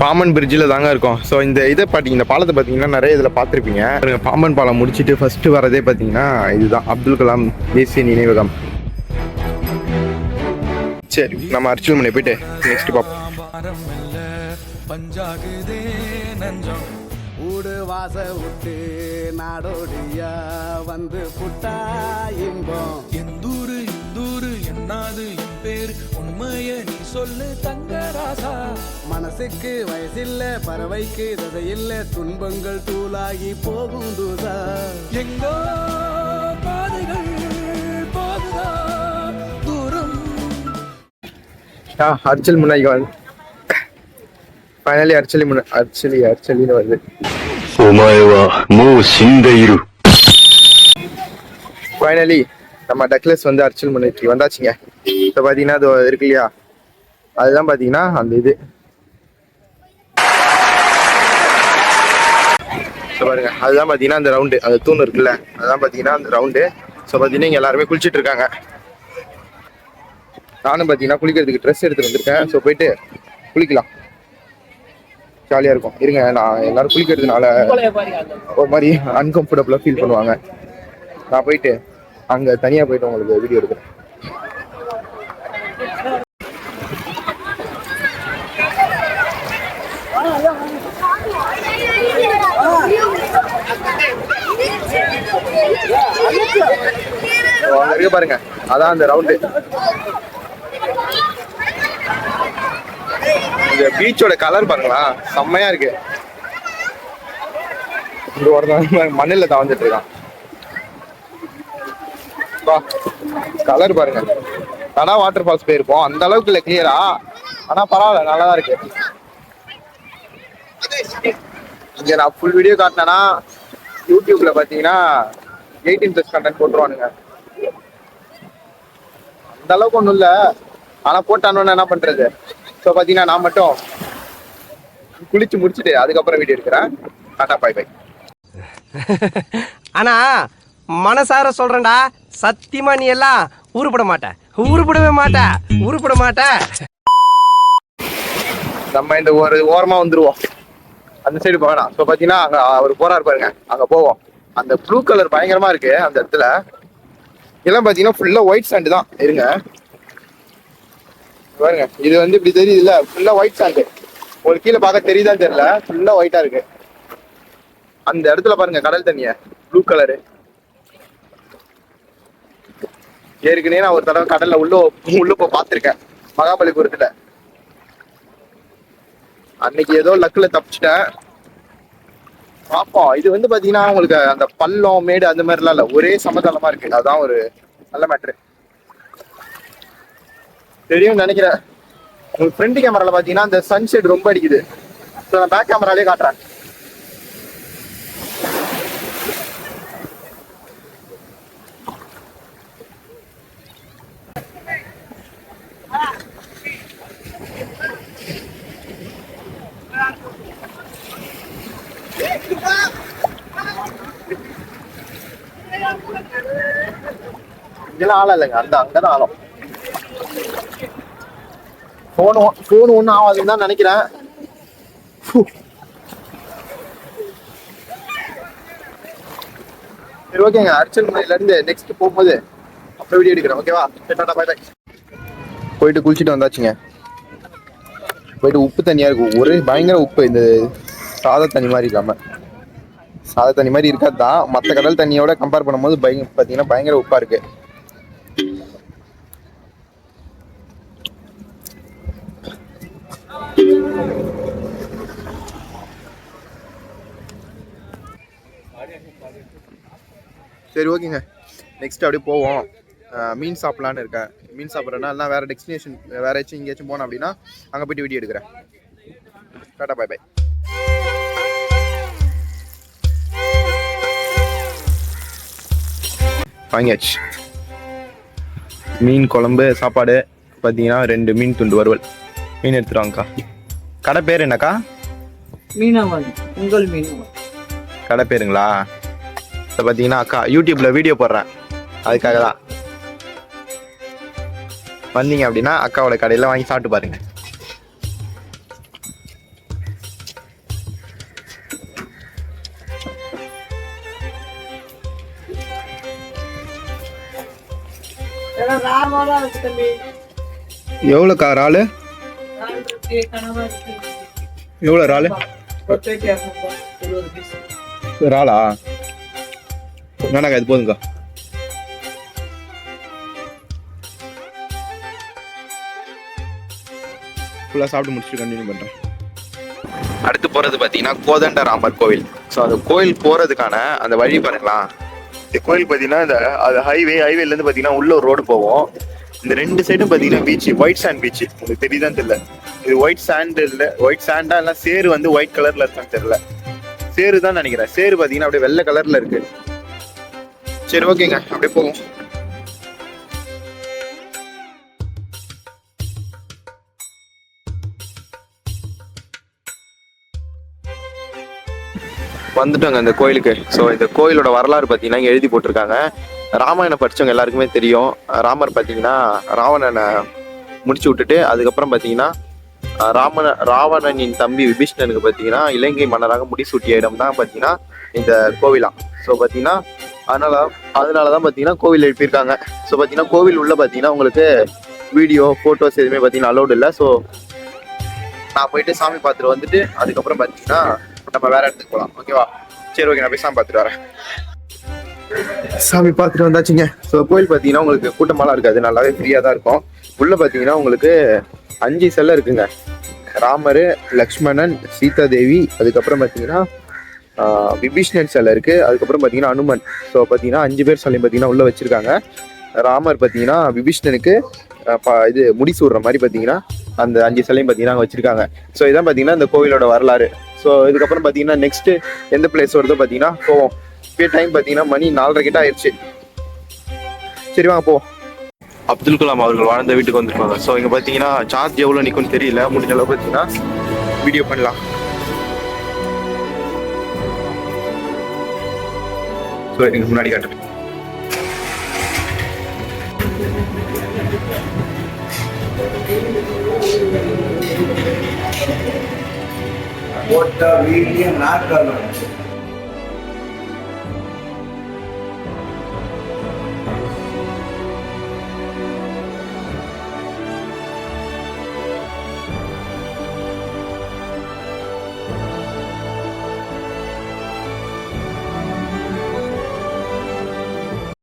பாம்பன் பிரிட்ஜில் தாங்க இருக்கும். ஸோ இந்த இதை இந்த பாலத்தை பார்த்தீங்கன்னா நிறைய இதில் பார்த்துருப்பீங்க. பாம்பன் பாலம் முடிச்சுட்டு ஃபஸ்ட்டு வரதே பார்த்தீங்கன்னா இதுதான் அப்துல் கலாம் தேசிய நினைவகம். சரி, நம்ம அர்ச்சுல்மனை போயிட்டு நெக்ஸ்ட் பார்ப்போம். ஊடு வாச விட்டு நாடோடியா வந்து புட்டா இன்பம் எந்தூரு இந்தூரு என்னாது என் பேர் உண்மைய நீ சொல்லு தங்கராசா. மனசுக்கு வயசில்ல பறவைக்கு ததையில்ல துன்பங்கள் தூளாகி போகும் தூசா. எங்கோ பாதைகள் போகுதா தூரம். அர்ச்சல் முன்னாடி வந்து ஃபைனலி அர்ச்சலின்னு வருது. ஃபைனலி நம்ம டக்லஸ் வந்து அர்ச்சல் முனைக்கு வந்தாச்சுங்க. இப்போ பார்த்தீங்கன்னா அது இருக்கு இல்லையா, அதுதான் பார்த்தீங்கன்னா அந்த இது பாருங்க. அதுதான் பார்த்தீங்கன்னா அந்த ரவுண்டு, அந்த தூண் இருக்குல்ல, அதுதான் பார்த்தீங்கன்னா அந்த ரவுண்டு. ஸோ பார்த்தீங்கன்னா இங்கே எல்லாருமே குளிச்சுட்டு இருக்காங்க. நானும் பார்த்தீங்கன்னா குளிக்கிறதுக்கு ட்ரெஸ் எடுத்துட்டு வந்திருக்கேன். ஸோ போயிட்டு குளிக்கலாம், ஜாலியாக இருக்கும். இருங்க, நான் எல்லாரும் குளிக்கிறதுனால ஒரு மாதிரி அன்கம்ஃபர்டபுளாக ஃபீல் பண்ணுவாங்க. நான் போயிட்டு அங்கே தனியாக போயிட்டு உங்களுக்கு வீடியோ எடுக்கிறேன். அங்கே இருக்க பாருங்க, அதான் அந்த ரவுண்டு. இந்த பீச்சோட கலர் பாருங்களா, செம்மையா இருக்கு. இங்க ஒருத்தன் மண்ணில் தவந்துட்டு இருக்கான். கலர் பாருங்க. தடா வாட்டர் ஃபால்ஸ் போயிருப்போம், அந்த அளவுக்கு இல்லை கிளியரா, ஆனா பரவாயில்ல, நல்லாதான் இருக்கு. இங்க நான் ஃபுல் வீடியோ காட்டினேன்னா யூடியூப்ல பாத்தீங்கன்னா 18+ கண்டென்ட் போட்டுருவானுங்க. அந்த அளவுக்கு ஒன்றும் இல்லை, ஆனா போட்டானோன்னு என்ன பண்றது. ஸோ பார்த்தீங்கன்னா நான் மட்டும் குளிச்சு முடிச்சுட்டு அதுக்கப்புறம் வீடியோ எடுக்கிறேன். Tata bye bye. ஆனா மனசார சொல்றேன்டா, சத்தியமா நீ எல்லாம் உருப்பட மாட்ட. நம்ம இந்த ஒரு ஓரமா வந்துருவோம், அந்த சைடு போகலாம். ஸோ பார்த்தீங்கன்னா அங்கே அவர் போறாரு பாருங்க, அங்கே போவோம். அந்த ப்ளூ கலர் பயங்கரமா இருக்கு அந்த இடத்துல. இதெல்லாம் பார்த்தீங்கன்னா ஃபுல்லா ஒயிட் சாண்டு தான். இருங்க பாருங்க, இது வந்து இப்படி தெரியுது இல்ல, ஃபுல்லா ஒயிட் சாண்டு. உங்களுக்கு கீழே பார்க்க தெரியுதான்னு தெரியல, ஃபுல்லா ஒயிட்டா இருக்கு. அந்த இடத்துல பாருங்க கடல் தண்ணிய ப்ளூ கலரு. ஏற்கனவே நான் ஒரு தடவை கடல்ல உள்ள போய் பார்த்துருக்கேன், மகாபலிபுரத்துல. அன்னைக்கு ஏதோ லக்குல தப்பிச்சிட்டேன். பாப்போம். இது வந்து பாத்தீங்கன்னா உங்களுக்கு அந்த பள்ளம் மேடு அந்த மாதிரிலாம் இல்ல, ஒரே சமதளமா இருக்கு. அதான் ஒரு நல்ல மேட்ரு. தெரியும் நினைக்கிறேன். உங்களுக்கு ஃப்ரண்ட் கேமரால பாத்தீங்கன்னா அந்த சன்செட் ரொம்ப அடிக்குது. நான் பேக் கேமராலே காட்டுறேன். இதெல்லாம் ஆளம் இல்லைங்க, அங்கதான் ஆழம். போன் ஒன்றும் ஆகாதுன்னு தான் நினைக்கிறேன். சரி ஓகேங்க, அர்ச்சல் முனையில இருந்து நெக்ஸ்ட் போகும்போது அப்புறம் வீடியோ எடுக்கிறேன். ஓகேவா? Tata bye bye. போயிட்டு குளிச்சுட்டு வந்தாச்சுங்க. போயிட்டு உப்பு தண்ணியா இருக்கும், ஒரே பயங்கர உப்பு. இந்த சாத தண்ணி மாதிரி இல்லாம, சாத தண்ணி மாதிரி இருக்காதுதான், மற்ற கடல் தண்ணியோட கம்பேர் பண்ணும்போது பார்த்தீங்கன்னா பயங்கர உப்பா இருக்கு. சரி ஓகேங்க, நெக்ஸ்ட் அப்படியே போவோம். மீன் சாப்பிடலான்னு இருக்கேன். மீன் சாப்பிட்றேன்னா எல்லாம் வேற டெஸ்டினேஷன், வேற ஏதாச்சும் எங்கேயாச்சும் போனோம் அப்படின்னா அங்கே போய்ட்டு வீடியோ எடுக்கிறேன். Tata bye bye. வாங்கியாச்சு மீன் குழம்பு சாப்பாடு. பார்த்தீங்கன்னா 2 மீன் துண்டு வறுவல். மீன் எடுத்துருவாங்கக்கா. கடை பேர் என்னக்கா? மீனவன், உங்கள் மீனவன் கடை பேருங்களா? இப்போ பார்த்தீங்கன்னா அக்கா யூடியூப்ல வீடியோ போடுறேன், அதுக்காக தான். வந்தீங்க அப்படின்னா அக்காவோட கடையில் வாங்கி சாப்பிட்டு பாருங்க. இதெல்லாம் ராமாலாம் இருக்கு தம்பி. எவ்வளோக்கா இறால்? ரால் இருக்கு, கனவா இருக்கு. எவ்வளோ இறால்? ஒத்தைக்கு 200 20 பீஸ். இறாலா? வேணாக்கா இது போதுங்கக்கா. ஃபுல்லாக சாப்பிட்டு முடிச்சுட்டு கண்டினியூ பண்ணுறேன். அடுத்து போகிறது பார்த்தீங்கன்னா கோதண்ட ராமர் கோவில். ஸோ அந்த கோயில் போகிறதுக்கான அந்த வழி பாருங்களா. இந்த கோயில் பார்த்தீங்கன்னா இந்த அது ஹைவேலேருந்து பார்த்தீங்கன்னா உள்ள ஒரு ரோடு போவோம். இந்த 2 சைடும் பார்த்தீங்கன்னா பீச், ஒயிட் சாண்ட் பீச். உங்களுக்கு தெரியுதான்னு தெரியல. இது ஒயிட் சாண்ட் இல்லை, ஒயிட் சாண்டா இல்லை சேரு வந்து ஒயிட் கலரில் இருக்கான்னு தெரியல. சேரு தான் நினைக்கிறேன். சேரு பார்த்தீங்கன்னா அப்படியே வெள்ளை கலரில் இருக்கு. சரி ஓகேங்க, அப்படியே போவோம். வந்துட்டோங்க இந்த கோயிலுக்கு. ஸோ இந்த கோயிலோட வரலாறு பார்த்தீங்கன்னா இங்கே எழுதி போட்டிருக்காங்க. ராமாயணம் படித்தவங்க எல்லாருக்குமே தெரியும். ராமர் பார்த்தீங்கன்னா ராவணனை முடிச்சு விட்டுட்டு அதுக்கப்புறம் பார்த்தீங்கன்னா ராவணனின் தம்பி விபீஷ்ணனுக்கு பார்த்தீங்கன்னா இலங்கை மன்னராக முடிசூட்டிய இடம் தான் பார்த்தீங்கன்னா இந்த கோவிலாம். ஸோ பார்த்தீங்கன்னா அதனால தான் பார்த்தீங்கன்னா கோவில் எழுப்பியிருக்காங்க. ஸோ பார்த்தீங்கன்னா கோவில் உள்ள பார்த்தீங்கன்னா உங்களுக்கு வீடியோ ஃபோட்டோஸ் எதுவுமே பார்த்தீங்கன்னா அலௌட் இல்லை. ஸோ நான் போயிட்டு சாமி பார்த்துட்டு வந்துட்டு அதுக்கப்புறம் பார்த்தீங்கன்னா நம்ம வேற இடத்துக்கு போகலாம். ஓகேவா? சரி ஓகே, நான் போய் சாமி பார்த்துட்டு வரேன். சாமி பார்த்துட்டு வந்தாச்சுங்க. ஸோ கோயில் பார்த்தீங்கன்னா உங்களுக்கு கூட்டமாலாம் இருக்காது, நல்லாவே ஃப்ரீயாக தான் இருக்கும். உள்ளே பார்த்தீங்கன்னா உங்களுக்கு 5 சிலை இருக்குங்க. ராமர், லக்ஷ்மணன், சீதா தேவி, அதுக்கப்புறம் பார்த்தீங்கன்னா விபீஷ்ணன் சிலை இருக்குது. அதுக்கப்புறம் பார்த்தீங்கன்னா அனுமன். ஸோ பார்த்தீங்கன்னா 5 பேர் சிலையும் பார்த்தீங்கன்னா உள்ளே வச்சுருக்காங்க. ராமர் பார்த்தீங்கன்னா விபீஷ்ணனுக்கு இது முடிசூடுற மாதிரி பார்த்தீங்கன்னா அந்த 5 சிலையும் பார்த்தீங்கன்னா அங்கே வச்சுருக்காங்க. ஸோ இதான் பார்த்தீங்கன்னா இந்த கோவிலோட வரலாறு. ஸோ இதுக்கப்புறம் பார்த்தீங்கன்னா நெக்ஸ்ட்டு எந்த பிளேஸ் வருதோ பார்த்தீங்கன்னா போவோம். இப்போ டைம் பார்த்தீங்கன்னா மணி 4:30 கிட்ட ஆயிடுச்சு. சரி வாங்க போவோம். அப்துல் கலாம் அவர்கள் வாழ்ந்த வீட்டுக்கு வந்துருப்பாங்க. ஸோ இங்கே பார்த்தீங்கன்னா சார்ஜ் எவ்வளோ நிற்கும்னு தெரியல, முடிஞ்ச அளவு பார்த்தீங்கன்னா வீடியோ பண்ணலாம். ஸோ எனக்கு முன்னாடி காட்டுறேன். मोटा वीडियो ना करना।